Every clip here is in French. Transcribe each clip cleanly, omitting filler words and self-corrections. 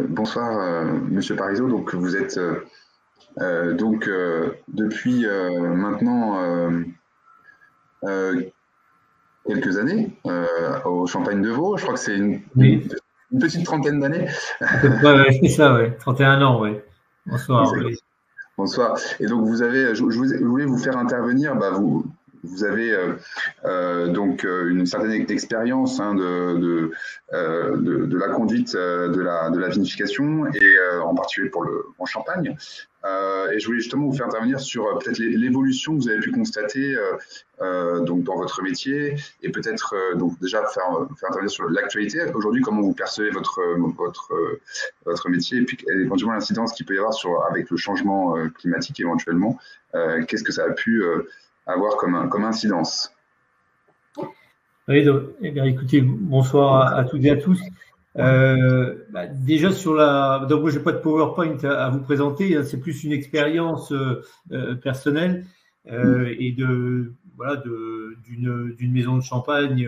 Bonsoir, Monsieur Parizeau. Donc, vous êtes depuis maintenant euh, quelques années au Champagne de Vaud. Je crois que c'est Oui, une petite trentaine d'années. à peu près, ouais, c'est ça, ouais. 31 ans, ouais. Bonsoir, Exact. oui. Bonsoir. Et donc, vous avez, je voulais vous faire intervenir. Vous avez une certaine expérience hein, de la conduite de la vinification et en particulier en Champagne. Et je voulais justement vous faire intervenir sur peut-être l'évolution que vous avez pu constater donc dans votre métier et peut-être donc déjà faire intervenir sur l'actualité. Aujourd'hui, comment vous percevez votre métier et puis éventuellement l'incidence qu'il peut y avoir avec le changement climatique éventuellement. Qu'est-ce que ça a pu avoir comme incidence? Oui, donc, eh bien, écoutez, bonsoir à toutes et à tous. Déjà sur donc moi j'ai pas de PowerPoint à vous présenter, hein, c'est plus une expérience personnelle et d'une maison de champagne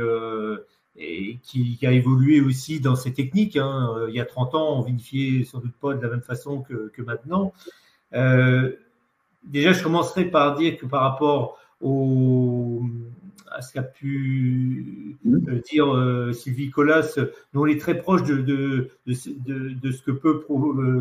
et qui a évolué aussi dans ses techniques. Hein. Il y a 30 ans, on vinifiait sans doute pas de la même façon que maintenant. Euh, Déjà, je commencerai par dire que par rapport à ce qu'a pu dire Sylvie Collas, nous on est très proche de ce que peut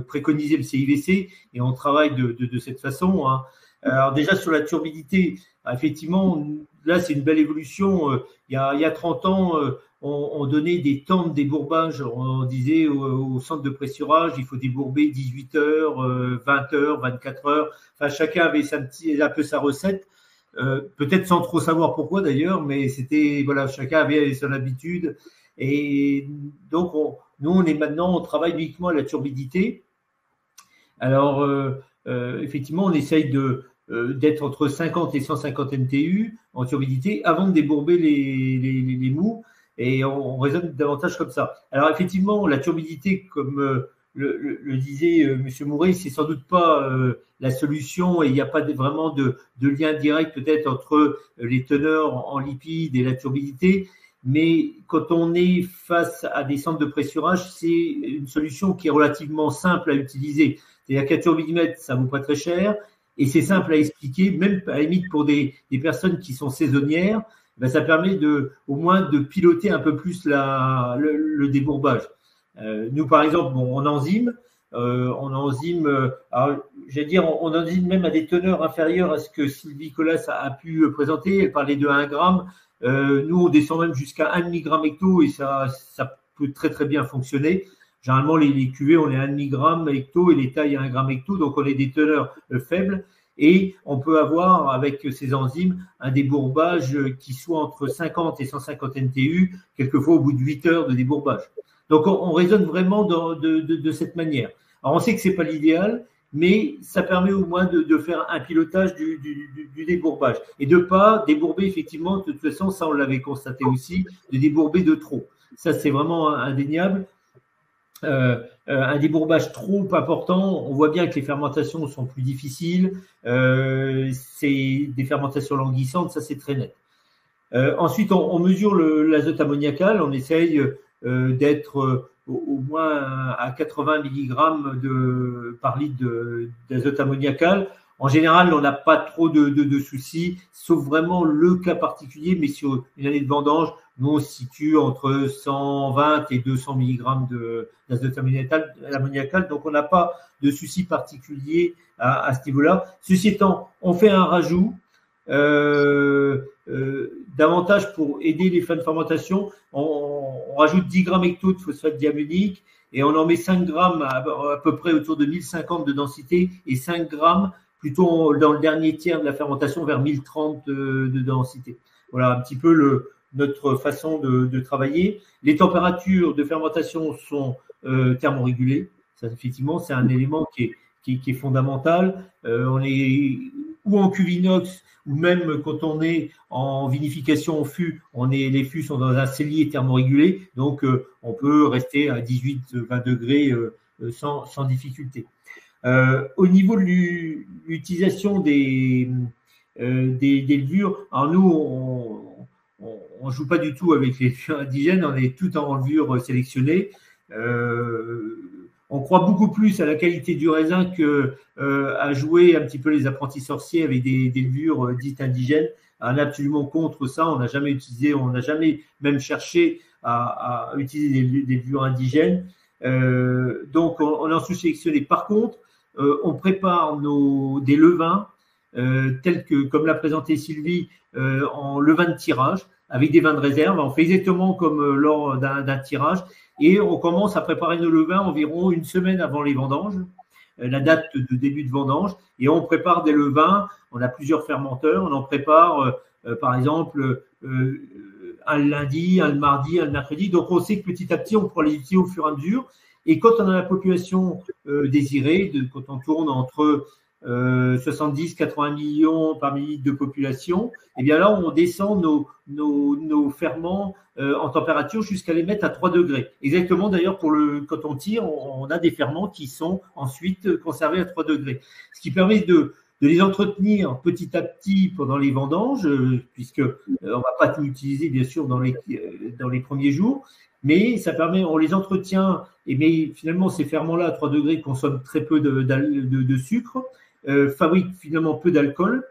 préconiser le CIVC et on travaille de cette façon. Hein. Alors déjà sur la turbidité, effectivement, là c'est une belle évolution. Il y a 30 ans, on donnait des temps de débourбage. On disait au centre de pressurage, il faut débourber 18 heures, 20 heures, 24 heures. Enfin, chacun avait un peu sa recette, peut-être sans trop savoir pourquoi d'ailleurs, mais c'était voilà, chacun avait son habitude. Et donc, nous, on travaille uniquement à la turbidité. Alors, effectivement, on essaye d'être entre 50 et 150 NTU en turbidité avant de débourber les mous. Et on raisonne davantage comme ça. Alors, effectivement, la turbidité, comme le disait M. Mouret, c'est sans doute pas la solution et il n'y a pas vraiment de lien direct peut-être entre les teneurs en lipides et la turbidité. Mais quand on est face à des centres de pressurage, c'est une solution qui est relativement simple à utiliser. C'est-à-dire qu'un turbidimètre, ça ne vaut pas très cher et c'est simple à expliquer, même à la limite pour des personnes qui sont saisonnières, ben ça permet au moins de piloter un peu plus le débourbage. Nous, par exemple, en enzyme, j'allais dire, on enzyme même à des teneurs inférieures à ce que Sylvie Collas a pu présenter. Elle parlait de 1 gramme. Nous, on descend même jusqu'à 1 demi-gramme hecto et ça peut très, très bien fonctionner. Généralement, les cuvées, on est à 1 demi-gramme hecto et les tailles à 1 gramme hecto, donc on est des teneurs faibles. Et on peut avoir, avec ces enzymes, un débourbage qui soit entre 50 et 150 NTU, quelquefois au bout de 8 heures de débourbage. Donc, on raisonne vraiment de cette manière. Alors, on sait que ce n'est pas l'idéal, mais ça permet au moins de faire un pilotage du débourbage et de ne pas débourber, effectivement, de toute façon, ça, on l'avait constaté aussi, de débourber de trop. Ça, c'est vraiment indéniable. Un débourbage trop important, on voit bien que les fermentations sont plus difficiles, c'est des fermentations languissantes, ça c'est très net. Ensuite, on mesure l'azote ammoniacal, on essaye d'être au moins à 80 mg par litre d'azote ammoniacal. En général, on n'a pas trop de soucis, sauf vraiment le cas particulier, mais sur une année de vendange, nous, on se situe entre 120 et 200 mg d'azote ammoniacal, donc on n'a pas de soucis particuliers à ce niveau-là. Ceci étant, on fait un rajout, davantage pour aider les fins de fermentation. On rajoute 10 grammes hecto de phosphate diammonique et on en met 5 grammes à peu près autour de 1050 de densité et 5 grammes plutôt dans le dernier tiers de la fermentation vers 1030 de densité. Voilà un petit peu notre façon de travailler. Les températures de fermentation sont thermorégulées. Ça, effectivement, c'est un élément qui est fondamental. On est ou en cuve inox, ou même quand on est en vinification en fût, les fûts sont dans un cellier thermorégulé, donc on peut rester à 18-20 degrés sans difficulté. Au niveau de l'utilisation des levures, alors nous, on ne joue pas du tout avec les levures indigènes, on est tout en levure sélectionnée. on croit beaucoup plus à la qualité du raisin que à jouer un petit peu les apprentis sorciers avec des levures dites indigènes. On est absolument contre ça. On n'a jamais utilisé, on n'a jamais même cherché à utiliser des levures indigènes. Donc, on en sous-sélectionné. Par contre, on prépare des levains tels que, comme l'a présenté Sylvie, en levain de tirage avec des vins de réserve. On fait exactement comme lors d'un tirage et on commence à préparer nos levains environ une semaine avant les vendanges, la date de début de vendange, et on prépare des levains. On a plusieurs fermenteurs. On en prépare, par exemple, un le lundi, un le mardi, un le mercredi. Donc, on sait que petit à petit, on pourra les utiliser au fur et à mesure. Et quand on a la population désirée, quand on tourne entre 70-80 millions par millilitre de population, et bien là, on descend nos ferments en température jusqu'à les mettre à 3 degrés. Exactement, d'ailleurs, quand on tire, on a des ferments qui sont ensuite conservés à 3 degrés. Ce qui permet de les entretenir petit à petit pendant les vendanges, puisque on va pas tout utiliser, bien sûr, dans les premiers jours, mais ça permet, on les entretient, mais finalement, ces ferments-là à 3 degrés consomment très peu de sucre, fabriquent finalement peu d'alcool,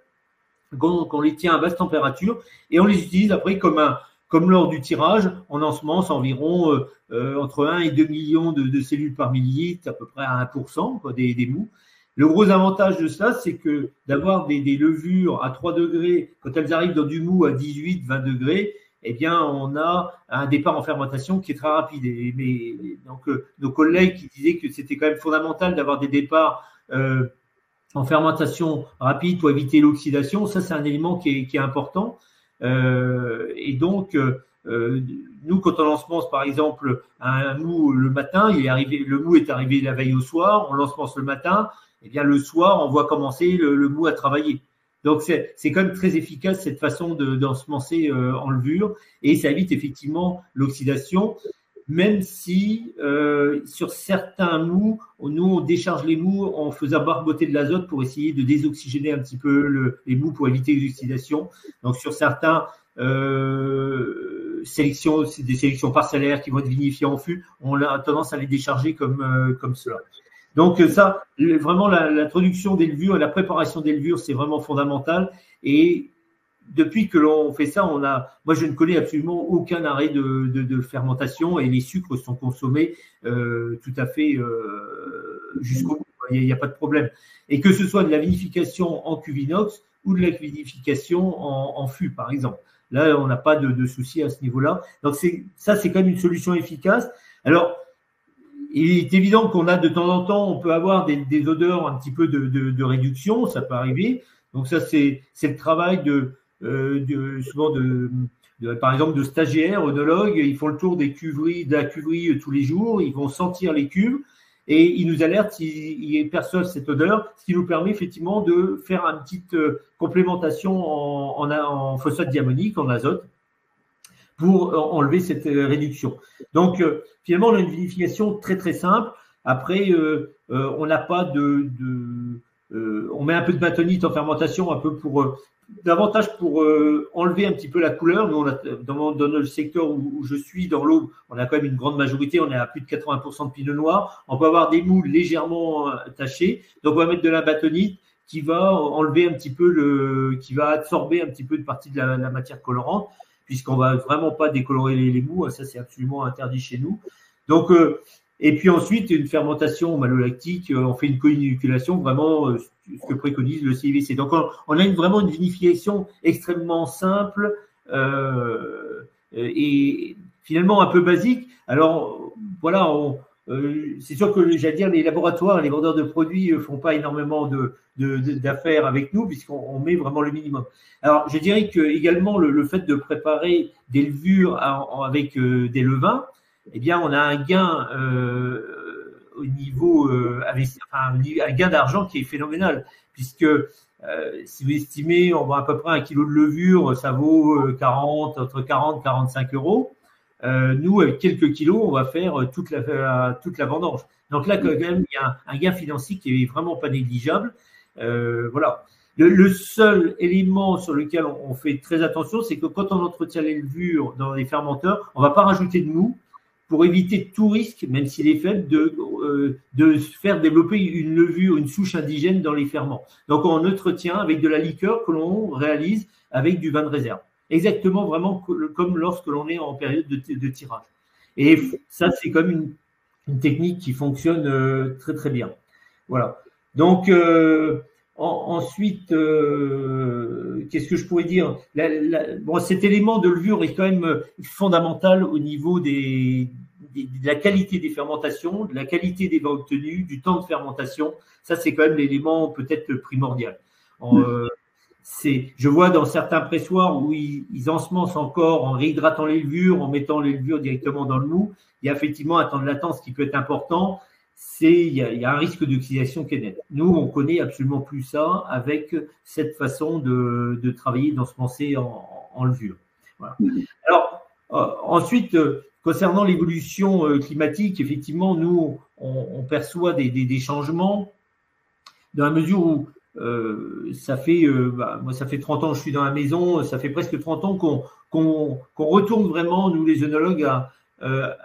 qu'on les tient à basse température, et on les utilise après comme lors du tirage, on ensemence environ entre 1 et 2 millions de cellules par millilitre, à peu près à 1%, quoi, des mous. Le gros avantage de cela, c'est que d'avoir des levures à 3 degrés, quand elles arrivent dans du mou à 18-20 degrés, eh bien, on a un départ en fermentation qui est très rapide. Donc, nos collègues qui disaient que c'était quand même fondamental d'avoir des départs en fermentation rapide pour éviter l'oxydation, ça, c'est un élément qui est important. Et donc, nous, quand on ensemence, par exemple, un mou le matin, le mou est arrivé la veille au soir, on l'ensemence le matin, eh bien, le soir, on voit commencer le mou à travailler. Donc, c'est quand même très efficace cette façon d'ensemencer en levure, et ça évite effectivement l'oxydation, même si sur certains mous, nous, on décharge les mous en faisant barboter de l'azote pour essayer de désoxygéner un petit peu les mous pour éviter l'oxydation. Donc, sur certains des sélections parcellaires qui vont être vinifiées en fût, on a tendance à les décharger comme cela. Donc ça, vraiment l'introduction des levures et la préparation des levures, c'est vraiment fondamental. Et depuis que l'on fait ça, moi je ne connais absolument aucun arrêt de fermentation et les sucres sont consommés tout à fait jusqu'au bout. Il n'y a pas de problème. Et que ce soit de la vinification en cuve inox ou de la vinification en fût, par exemple. Là, on n'a pas de souci à ce niveau-là. Donc ça, c'est quand même une solution efficace. Alors, il est évident qu'on a de temps en temps, on peut avoir des odeurs un petit peu de réduction, ça peut arriver. Donc ça, c'est le travail souvent par exemple de stagiaires, œnologues. Ils font le tour de la cuverie tous les jours, ils vont sentir les cuves et ils nous alertent s'ils perçoivent cette odeur, ce qui nous permet effectivement de faire une petite complémentation en phosphate diamonique, en azote, pour enlever cette réduction. Donc, finalement, on a une vinification très, très simple. Après, on n'a pas on met un peu de bentonite en fermentation, un peu davantage pour enlever un petit peu la couleur. Nous, dans le secteur où je suis, dans l'Aube, on a quand même une grande majorité, on est à plus de 80% de pinot noir. On peut avoir des moules légèrement tachés. Donc, on va mettre de la bentonite qui va enlever un petit peu qui va absorber un petit peu de partie de la matière colorante, puisqu'on va vraiment pas décolorer les mous, ça c'est absolument interdit chez nous. Donc, et puis ensuite une fermentation malolactique, on fait une co-inoculation, vraiment ce que préconise le CIVC. Donc on a vraiment une vinification extrêmement simple et finalement un peu basique. Alors voilà, c'est sûr que j'allais dire les laboratoires, les vendeurs de produits font pas énormément d'affaires avec nous puisqu'on met vraiment le minimum. Alors je dirais que également le fait de préparer des levures avec des levains, eh bien on a un gain au niveau un gain d'argent qui est phénoménal puisque si vous estimez on va à peu près 1 kilo de levure, ça vaut entre 40 et 45 euros. Nous, avec quelques kilos, on va faire toute la vendange. Donc là, quand même, il y a un gain financier qui est vraiment pas négligeable. Voilà. Le seul élément sur lequel on fait très attention, c'est que quand on entretient les levures dans les fermenteurs, on va pas rajouter de mou pour éviter tout risque, même s'il est faible, de faire développer une levure, une souche indigène dans les ferments. Donc, on entretient avec de la liqueur que l'on réalise avec du vin de réserve. Exactement, vraiment comme lorsque l'on est en période de tirage. Et ça, c'est comme une technique qui fonctionne très, très bien. Voilà. Donc, ensuite, qu'est-ce que je pourrais dire? Bon, cet élément de levure est quand même fondamental au niveau de la qualité des fermentations, de la qualité des vins obtenus, du temps de fermentation. Ça, c'est quand même l'élément peut-être primordial. Je vois dans certains pressoirs où ils ensemencent encore en réhydratant les levures, en mettant les levures directement dans le mou. Il y a effectivement un temps de latence qui peut être important. Il y a un risque d'oxydation qui est net. Nous, on connaît absolument plus ça avec cette façon de travailler, d'ensemencer en levure. Voilà. Alors, ensuite, concernant l'évolution climatique, effectivement, nous, on perçoit des changements dans la mesure où moi, ça fait 30 ans que je suis dans la maison, ça fait presque 30 ans qu'on retourne vraiment, nous les œnologues, à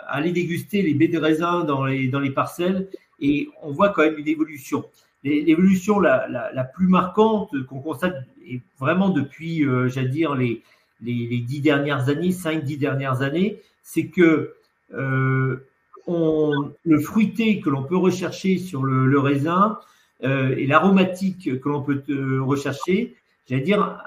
aller déguster les baies de raisin dans les parcelles, et on voit quand même une évolution. L'évolution la plus marquante qu'on constate, et vraiment depuis, j'allais dire, les 10 dernières années, 5-10 dernières années, c'est que le fruité que l'on peut rechercher sur le raisin et l'aromatique que l'on peut rechercher, j'allais dire,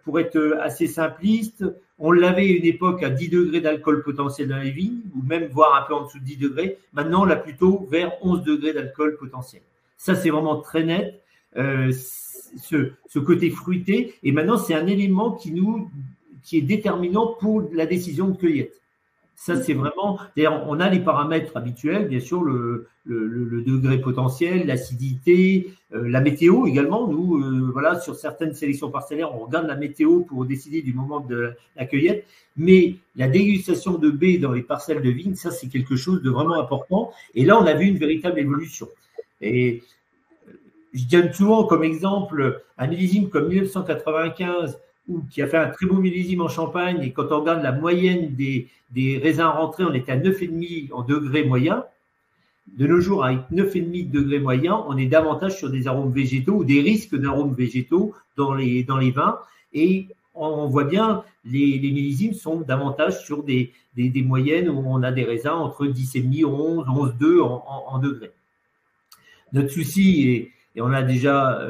pour être assez simpliste, on l'avait à une époque à 10 degrés d'alcool potentiel dans les vignes, ou même voire un peu en dessous de 10 degrés. Maintenant, on l'a plutôt vers 11 degrés d'alcool potentiel. Ça, c'est vraiment très net, ce côté fruité. Et maintenant, c'est un élément qui est déterminant pour la décision de cueillette. Ça, c'est vraiment… D'ailleurs, on a les paramètres habituels, bien sûr, le degré potentiel, l'acidité, la météo également. Nous, voilà, sur certaines sélections parcellaires, on regarde la météo pour décider du moment de la cueillette. Mais la dégustation de baies dans les parcelles de vignes, ça, c'est quelque chose de vraiment important. Et là, on a vu une véritable évolution. Et je donne souvent comme exemple un millésime comme 1995, qui a fait un très beau millésime en Champagne, et quand on regarde la moyenne des raisins rentrés, on était à 9,5 en degré moyen. De nos jours, avec 9,5 degrés moyen, on est davantage sur des arômes végétaux ou des risques d'arômes végétaux dans les vins. Et on voit bien, les millésimes sont davantage sur des moyennes où on a des raisins entre 10,5, 11, 11,2 en degrés. Notre souci, et on a déjà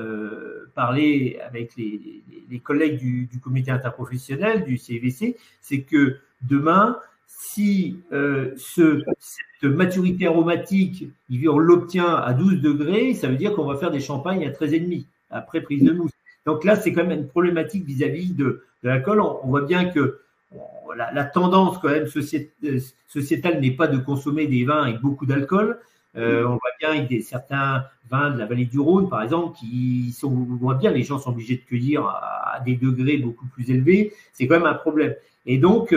parlé avec les collègues du comité interprofessionnel, du CIVC, c'est que demain, si cette maturité aromatique, on l'obtient à 12 degrés, ça veut dire qu'on va faire des champagnes à 13,5 après prise de mousse. Donc là, c'est quand même une problématique vis-à-vis de l'alcool. On voit bien que la tendance quand même sociétale n'est pas de consommer des vins avec beaucoup d'alcool. On voit bien avec certains vins de la vallée du Rhône, par exemple, on voit bien, les gens sont obligés de cueillir à des degrés beaucoup plus élevés. C'est quand même un problème. Et donc,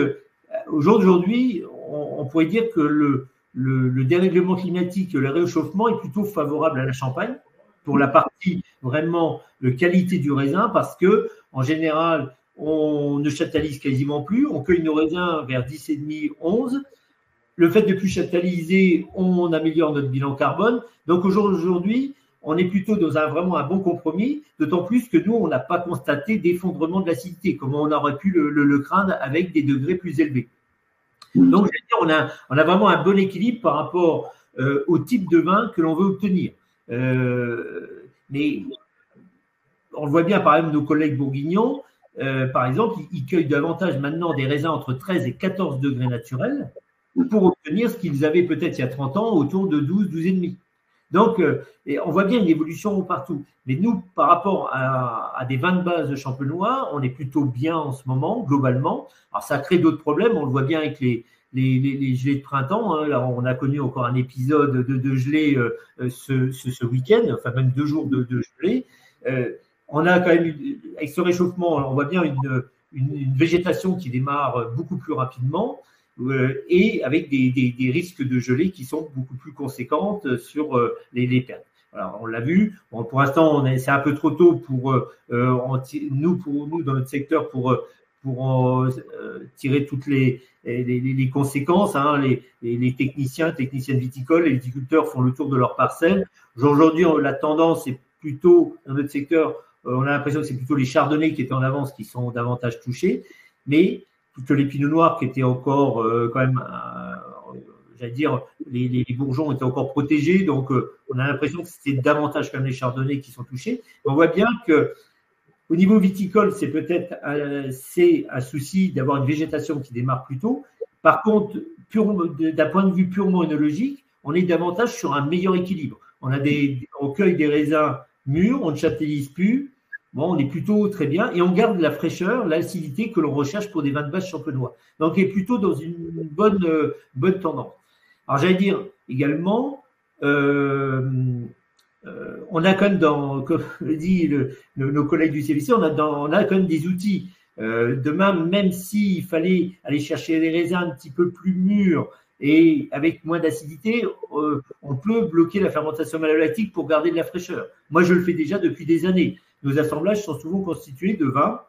aujourd'hui, on pourrait dire que le dérèglement climatique, le réchauffement est plutôt favorable à la Champagne pour la partie vraiment de qualité du raisin, parce que en général, on ne châtalise quasiment plus. On cueille nos raisins vers 10,5, 11. Le fait de plus châtaliser, on améliore notre bilan carbone. Donc aujourd'hui, on est plutôt dans vraiment un bon compromis, d'autant plus que nous, on n'a pas constaté d'effondrement de l'acidité, comme on aurait pu le craindre avec des degrés plus élevés. Donc, je veux dire, on a vraiment un bon équilibre par rapport au type de vin que l'on veut obtenir. Mais on le voit bien, par exemple, nos collègues bourguignons, par exemple, ils cueillent davantage maintenant des raisins entre 13 et 14 degrés naturels pour obtenir ce qu'ils avaient peut-être il y a 30 ans autour de 12, 12,5. Donc, et on voit bien une évolution partout. Mais nous, par rapport à des vins de base champenois, on est plutôt bien en ce moment, globalement. Alors, ça crée d'autres problèmes. On le voit bien avec les gelées de printemps. Hein. Là, on a connu encore un épisode de gelée ce week-end, enfin même 2 jours de gelée. On a quand même, avec ce réchauffement, on voit bien une végétation qui démarre beaucoup plus rapidement. Et avec des risques de gelée qui sont beaucoup plus conséquentes sur les pertes. Alors, on l'a vu. Bon, pour l'instant, c'est un peu trop tôt pour nous dans notre secteur pour tirer toutes les conséquences. Hein. Les techniciennes viticoles, les viticulteurs font le tour de leur parcelle. Aujourd'hui, la tendance est plutôt, dans notre secteur, on a l'impression que c'est plutôt les chardonnays qui étaient en avance qui sont davantage touchés, mais que les pinots noirs qui étaient encore quand même, j'allais dire, les bourgeons étaient encore protégés, donc on a l'impression que c'était davantage quand même les chardonnays qui sont touchés. On voit bien que au niveau viticole, c'est peut-être un souci d'avoir une végétation qui démarre plus tôt. Par contre, d'un point de vue purement œnologique, on est davantage sur un meilleur équilibre. On cueille des raisins mûrs, on ne châtellise plus. Bon, on est plutôt très bien et on garde la fraîcheur, l'acidité que l'on recherche pour des vins de base champenois. Donc, on est plutôt dans une bonne tendance. Alors, j'allais dire également, on a quand même comme le dit nos collègues du CVC, on a quand même des outils. Demain, même s'il fallait aller chercher des raisins un petit peu plus mûrs et avec moins d'acidité, on peut bloquer la fermentation malolactique pour garder de la fraîcheur. Moi, je le fais déjà depuis des années. Nos assemblages sont souvent constitués de vins,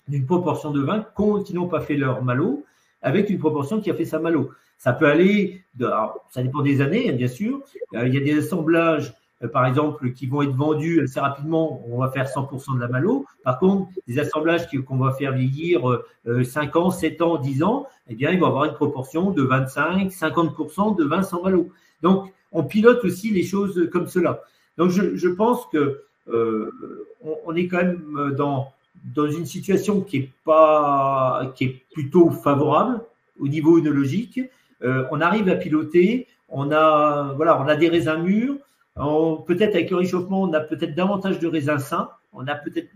d'une proportion de vins qui n'ont pas fait leur malo, avec une proportion qui a fait sa malo. Ça peut aller, alors, ça dépend des années, bien sûr. Il y a des assemblages, par exemple, qui vont être vendus assez rapidement, on va faire 100% de la malo. Par contre, des assemblages qu'on va faire vieillir 5 ans, 7 ans, 10 ans, eh bien, ils vont avoir une proportion de 25, 50% de vin sans malo. Donc, on pilote aussi les choses comme cela. Donc, je pense que on est quand même dans une situation qui est plutôt favorable au niveau œnologique. On arrive à piloter, on a des raisins mûrs. Peut-être avec le réchauffement, on a peut-être davantage de raisins sains, on a peut-être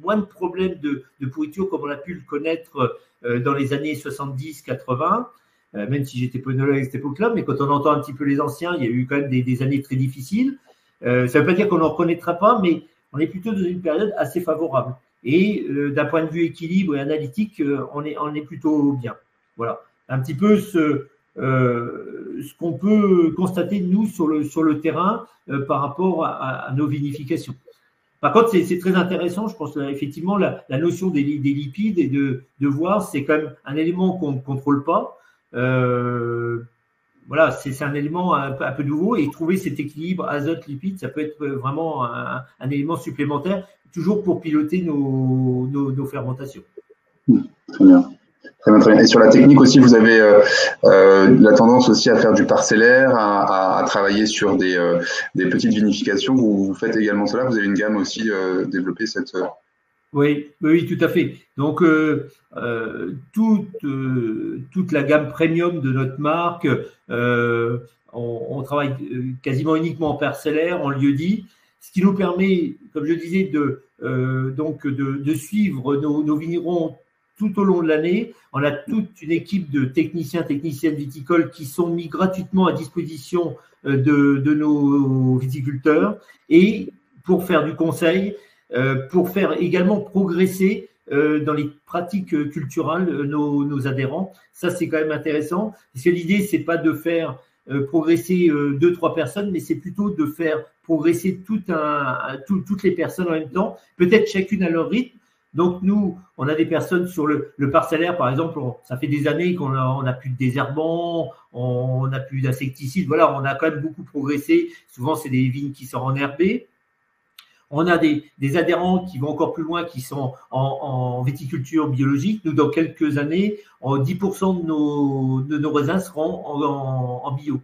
moins de problèmes de pourriture comme on a pu le connaître dans les années 70-80, même si j'étais pas œnologue à cette époque-là, mais quand on entend un petit peu les anciens, il y a eu quand même des années très difficiles. Ça ne veut pas dire qu'on n'en reconnaîtra pas, mais on est plutôt dans une période assez favorable. Et d'un point de vue équilibre et analytique, on est plutôt bien. Voilà, un petit peu ce qu'on peut constater nous sur le terrain par rapport à nos vinifications. Par contre, c'est très intéressant, je pense effectivement la notion des lipides et de voir, c'est quand même un élément qu'on ne contrôle pas. Voilà, c'est un élément un peu nouveau et trouver cet équilibre azote-lipide, ça peut être vraiment un élément supplémentaire, toujours pour piloter nos fermentations. Très bien. Très bien, très bien. Et sur la technique aussi, vous avez la tendance aussi à faire du parcellaire, à travailler sur des petites vinifications. Vous faites également cela. Vous avez une gamme aussi développée cette. Oui, tout à fait. Donc toute la gamme premium de notre marque, on travaille quasiment uniquement en parcellaire, en lieu-dit, ce qui nous permet, comme je disais, de suivre nos vignerons tout au long de l'année. On a toute une équipe de techniciennes viticoles qui sont mis gratuitement à disposition de nos viticulteurs et pour faire du conseil, pour faire également progresser dans les pratiques culturelles nos adhérents. Ça, c'est quand même intéressant parce que l'idée, c'est pas de faire progresser 2-3 personnes, mais c'est plutôt de faire progresser toutes les personnes en même temps, peut-être chacune à leur rythme. Donc, nous, on a des personnes sur le parcellaire, par exemple, ça fait des années qu'on a plus de désherbants, on n'a plus d'insecticides. Voilà, on a quand même beaucoup progressé. Souvent, c'est des vignes qui sont enherbées. On a des adhérents qui vont encore plus loin, qui sont en viticulture biologique. Nous, dans quelques années, 10% de nos raisins seront en bio.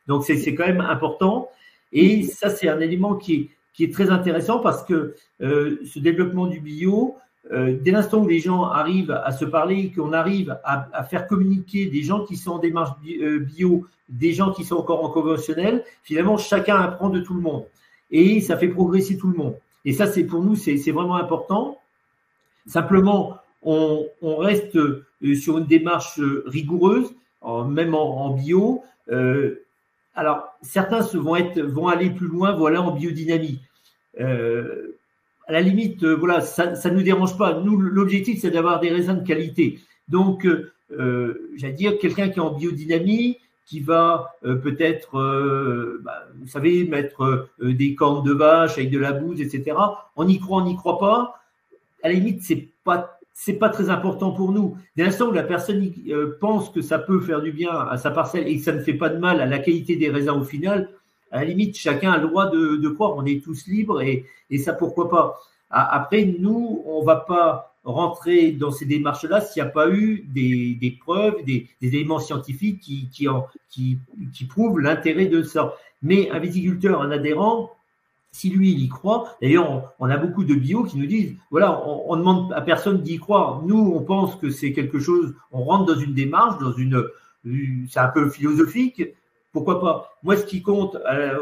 Donc, c'est quand même important. Et ça, c'est un élément qui est très intéressant parce que ce développement du bio, dès l'instant où les gens arrivent à se parler, qu'on arrive à faire communiquer des gens qui sont en démarche bio, des gens qui sont encore en conventionnel, finalement, chacun apprend de tout le monde. Et ça fait progresser tout le monde. Et ça, pour nous, c'est vraiment important. Simplement, on reste sur une démarche rigoureuse, même en bio. Alors, certains vont aller plus loin, voilà, en biodynamie. À la limite, voilà, ça nous dérange pas. Nous, l'objectif, c'est d'avoir des raisins de qualité. Donc, j'allais dire, quelqu'un qui est en biodynamie, qui va peut-être, vous savez, mettre des cornes de vache avec de la bouse, etc. On y croit pas. À la limite, c'est c'est pas très important pour nous. Dès l'instant où la personne pense que ça peut faire du bien à sa parcelle et que ça ne fait pas de mal à la qualité des raisins au final, à la limite, chacun a le droit de croire. On est tous libres et ça, pourquoi pas. Après, nous, on va pas rentrer dans ces démarches-là s'il n'y a pas eu des preuves, des éléments scientifiques qui prouvent l'intérêt de ça. Mais un viticulteur, un adhérent, si lui, il y croit, d'ailleurs, on a beaucoup de bio qui nous disent, voilà, on demande à personne d'y croire. Nous, on pense que c'est quelque chose, on rentre dans une démarche, c'est un peu philosophique. Pourquoi pas? Moi, ce qui compte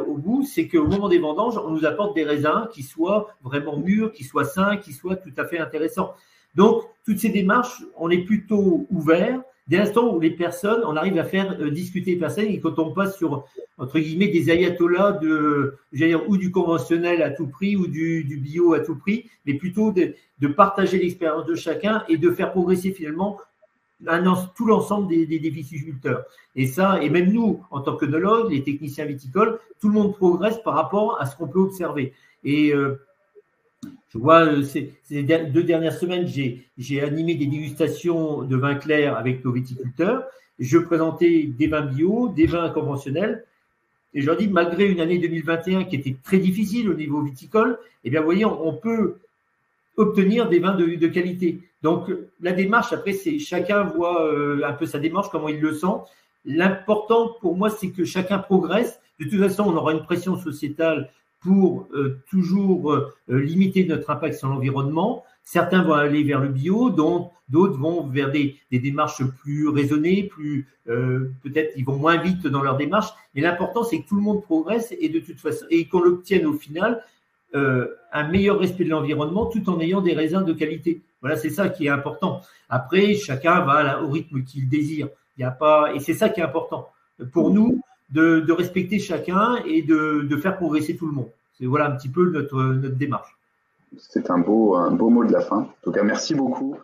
au bout, c'est qu'au moment des vendanges, on nous apporte des raisins qui soient vraiment mûrs, qui soient sains, qui soient tout à fait intéressants. Donc, toutes ces démarches, on est plutôt ouvert. Dès l'instant où les personnes, on arrive à faire discuter les personnes, et quand on passe sur, entre guillemets, des ayatollahs ou du conventionnel à tout prix ou du bio à tout prix, mais plutôt de partager l'expérience de chacun et de faire progresser finalement tout l'ensemble des viticulteurs. Et ça, et même nous, en tant qu'œnologues, les techniciens viticoles, tout le monde progresse par rapport à ce qu'on peut observer. Et je vois, ces 2 dernières semaines, j'ai animé des dégustations de vins clairs avec nos viticulteurs. Je présentais des vins bio, des vins conventionnels. Et je leur dis, malgré une année 2021 qui était très difficile au niveau viticole, eh bien, vous voyez, on peut obtenir des vins de qualité. Donc, la démarche, après, c'est chacun voit un peu sa démarche, comment il le sent. L'important pour moi, c'est que chacun progresse. De toute façon, on aura une pression sociétale pour toujours limiter notre impact sur l'environnement. Certains vont aller vers le bio, d'autres vont vers des démarches plus raisonnées, peut-être ils vont moins vite dans leur démarche. Mais l'important, c'est que tout le monde progresse et de toute façon, et qu'on obtienne au final un meilleur respect de l'environnement tout en ayant des raisins de qualité. Voilà, c'est ça qui est important. Après, chacun va au rythme qu'il désire. Il y a pas, et c'est ça qui est important pour nous, de respecter chacun et de faire progresser tout le monde. C'est voilà un petit peu notre démarche. C'est un beau mot de la fin. En tout cas, merci beaucoup.